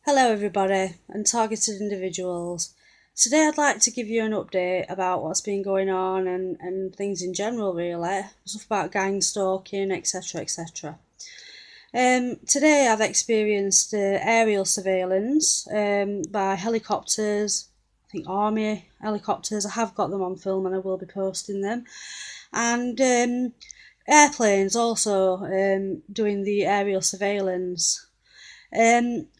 Hello, everybody, and targeted individuals. Today, I'd like to give you an update about what's been going on and things in general, really. Stuff about gang stalking, etc. etc. Today, I've experienced aerial surveillance by helicopters, I think army helicopters. I have got them on film and I will be posting them. And airplanes also doing the aerial surveillance.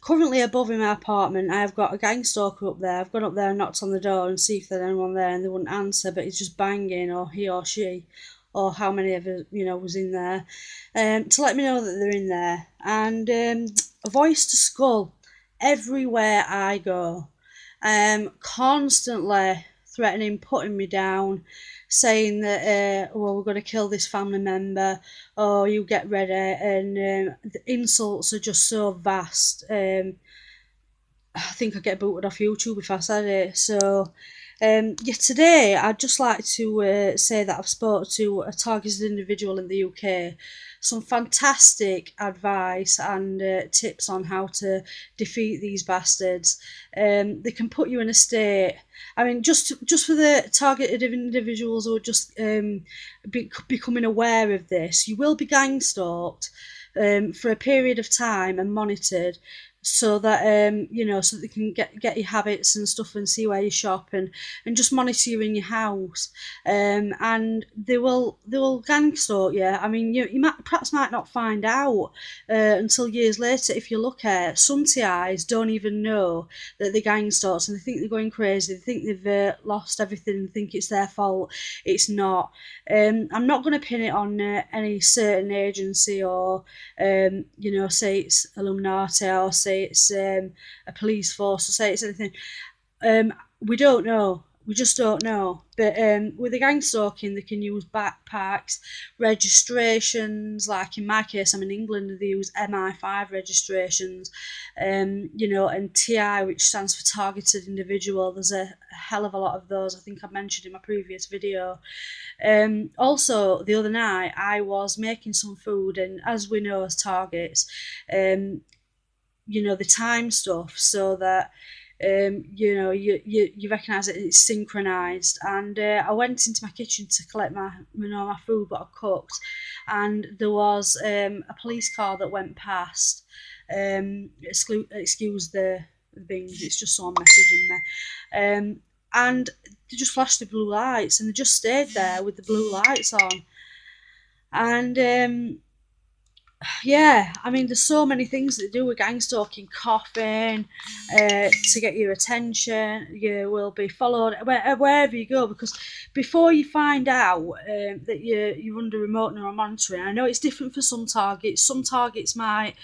Currently above in my apartment, I've got a gang stalker up there. I've gone up there and knocked on the door and see if there's anyone there, and they wouldn't answer. But he's just banging, or he or she, or how many of us, was in there, to let me know that they're in there. And a voice to skull everywhere I go, constantly threatening, putting me down, saying that, well, we're going to kill this family member, or you get ready, and the insults are just so vast. I think I get booted off YouTube if I said it. So, yeah, today I'd just like to say that I've spoke to a targeted individual in the UK. Some fantastic advice and tips on how to defeat these bastards. They can put you in a state. I mean, just for the targeted individuals who are just becoming aware of this, you will be gang stalked for a period of time and monitored, so that so they can get your habits and stuff and see where you shop, and just monitor you in your house, and they will gang stalk you. I mean, you might not find out until years later. If you look at some TIs don't even know that they gang stalks, and they think they're going crazy, they think they've lost everything and think it's their fault. It's not. I'm not going to pin it on any certain agency, or say it's Illuminati, or say it's a police force, or say it's anything. We don't know. We just don't know. But with the gang stalking, they can use backpacks, registrations. Like in my case, I'm in England, they use MI5 registrations, and TI, which stands for targeted individual. There's a hell of a lot of those. I think I mentioned in my previous video. Also, the other night, I was making some food, and as we know as targets, um, the time stuff, so that you recognise that it's synchronised. And I went into my kitchen to collect my food, what I cooked, and there was a police car that went past. Excuse the things, it's just someone messaging me. And they just flashed the blue lights, and they just stayed there with the blue lights on. And yeah, I mean, there's so many things that do with gang stalking. Coughing, to get your attention. You will be followed wherever you go, because before you find out that you're under remote neural monitoring, I know it's different for some targets. Some targets might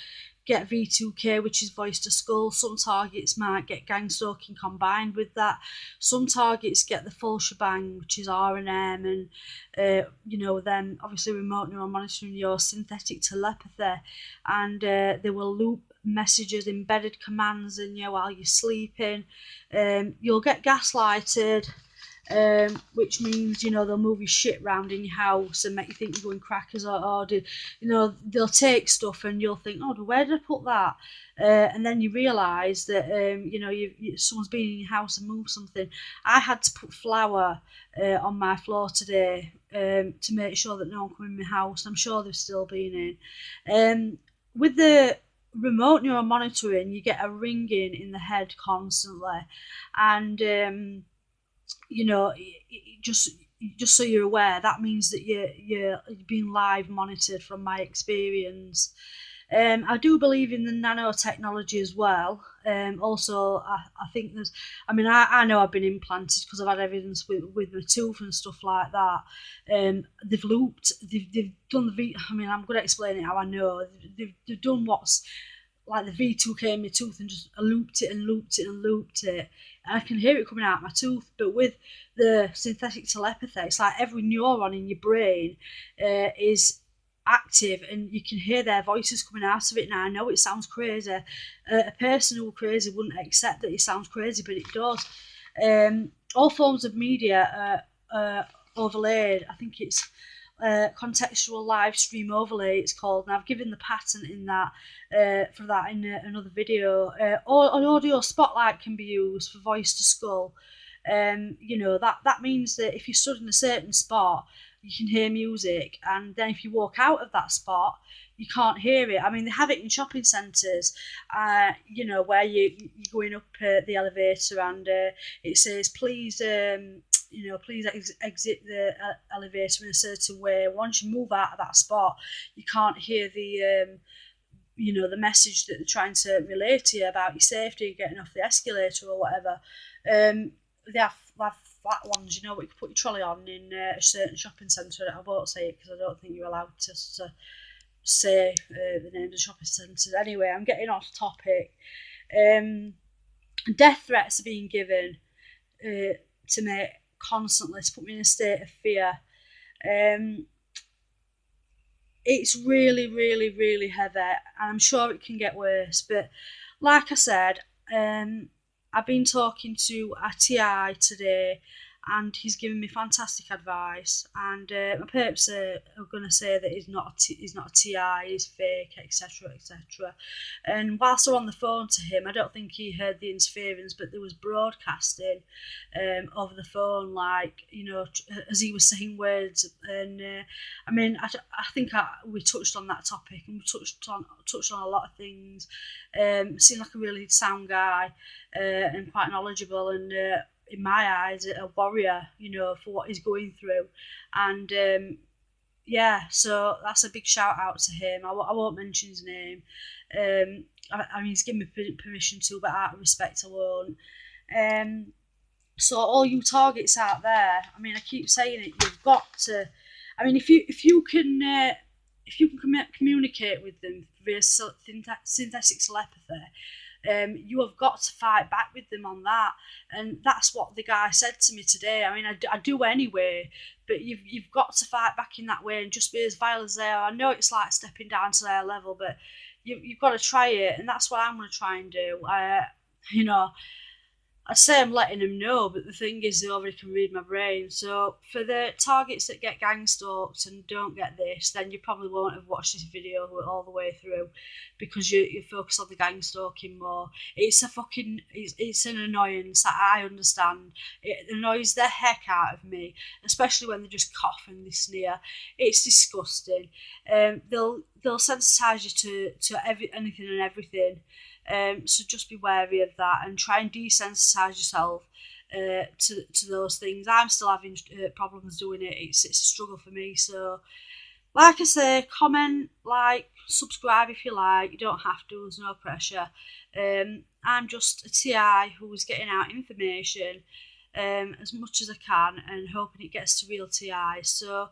get V2K, which is voice to skull. Some targets might get gang stalking combined with that. Some targets get the full shebang, which is R&M, and then obviously remote neural monitoring, your synthetic telepathy, and they will loop messages, embedded commands in you while you're sleeping. You'll get gaslighted, which means they'll move your shit around in your house and make you think you're going crackers, or they'll take stuff and you'll think, oh, where did I put that? And then you realise that someone's been in your house and moved something. I had to put flour on my floor today to make sure that no one come in my house. I'm sure they've still been in. With the remote neural monitoring, you get a ringing in the head constantly, and just so you're aware, that means that you're being live monitored, from my experience. I do believe in the nanotechnology as well. Also, I think there's, I mean, I know I've been implanted because I've had evidence with my tooth and stuff like that. They've done I mean, I'm going to explain it how I know. They've done what's like the V2K in my tooth, and just looped it and looped it and looped it. And I can hear it coming out of my tooth. But with the synthetic telepathy, it's like every neuron in your brain is active, and you can hear their voices coming out of it. Now, I know it sounds crazy. A person who crazy wouldn't accept that it sounds crazy, but it does. All forms of media are overlaid. I think it's contextual live stream overlay, it's called, and I've given the patent in that for that in another video. Or an audio spotlight can be used for voice to skull. You know, that means that if you stood in a certain spot, you can hear music, and then if you walk out of that spot, you can't hear it. I mean, they have it in shopping centres, you know, where you're going up the elevator, and it says, please, you know, please exit the elevator in a certain way. Once you move out of that spot, you can't hear the you know, the message that they're trying to relay to you about your safety, getting off the escalator or whatever. They have flat ones, you know, what you can put your trolley on in a certain shopping centre. I won't say it because I don't think you're allowed to say the names of shopping centres. Anyway, I'm getting off topic. Death threats are being given to me constantly, to put me in a state of fear. It's really, really, really heavy, and I'm sure it can get worse. But like I said, I've been talking to a TI today, and he's given me fantastic advice. And my perps are going to say that he's not a TI, he's fake, etc., etc. And whilst I'm on the phone to him, I don't think he heard the interference, but there was broadcasting over the phone, like, you know, as he was saying words. And I mean, I think we touched on that topic, and we touched on a lot of things. Seemed like a really sound guy, and quite knowledgeable, and in my eyes, a warrior, you know, for what he's going through. And yeah, so that's a big shout out to him. I won't mention his name. I mean, he's given me permission to, but out of respect, I won't. So all you targets out there, I mean, I keep saying it, you've got to. I mean, if you can communicate with them via synthetic telepathy, you have got to fight back with them on that. And that's what the guy said to me today. I mean, I do anyway, but you've got to fight back in that way and just be as vile as they are. I know it's like stepping down to their level, but you've got to try it, and that's what I'm going to try and do. You know, I say I'm letting them know, but the thing is, they already can read my brain. So for the targets that get gang stalked and don't get this, then you probably won't have watched this video all the way through, because you focus on the gang stalking more. It's it's an annoyance that I understand. It annoys the heck out of me, especially when they just cough and they sneer. It's disgusting. They'll sensitise you to anything and everything. So just be wary of that and try and desensitise yourself to those things. I'm still having problems doing it. It's a struggle for me. So, like I say, comment, like, subscribe if you like. You don't have to. There's no pressure. I'm just a TI who is getting out information as much as I can and hoping it gets to real TIs. So,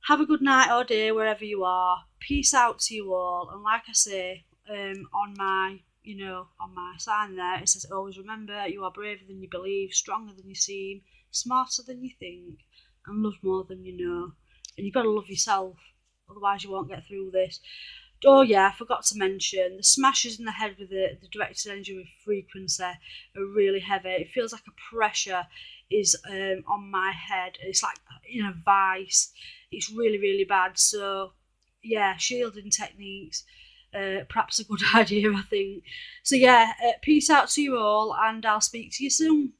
have a good night or day wherever you are. Peace out to you all. And like I say, on my sign there, it says, always remember, you are braver than you believe, stronger than you seem, smarter than you think, and loved more than you know. And you've got to love yourself, otherwise you won't get through this. Oh yeah, I forgot to mention, the smashes in the head with the directed energy frequency are really heavy. It feels like a pressure is on my head. It's like in a vice. It's really, really bad. So yeah, shielding techniques, perhaps a good idea, I think. So yeah, peace out to you all, and I'll speak to you soon.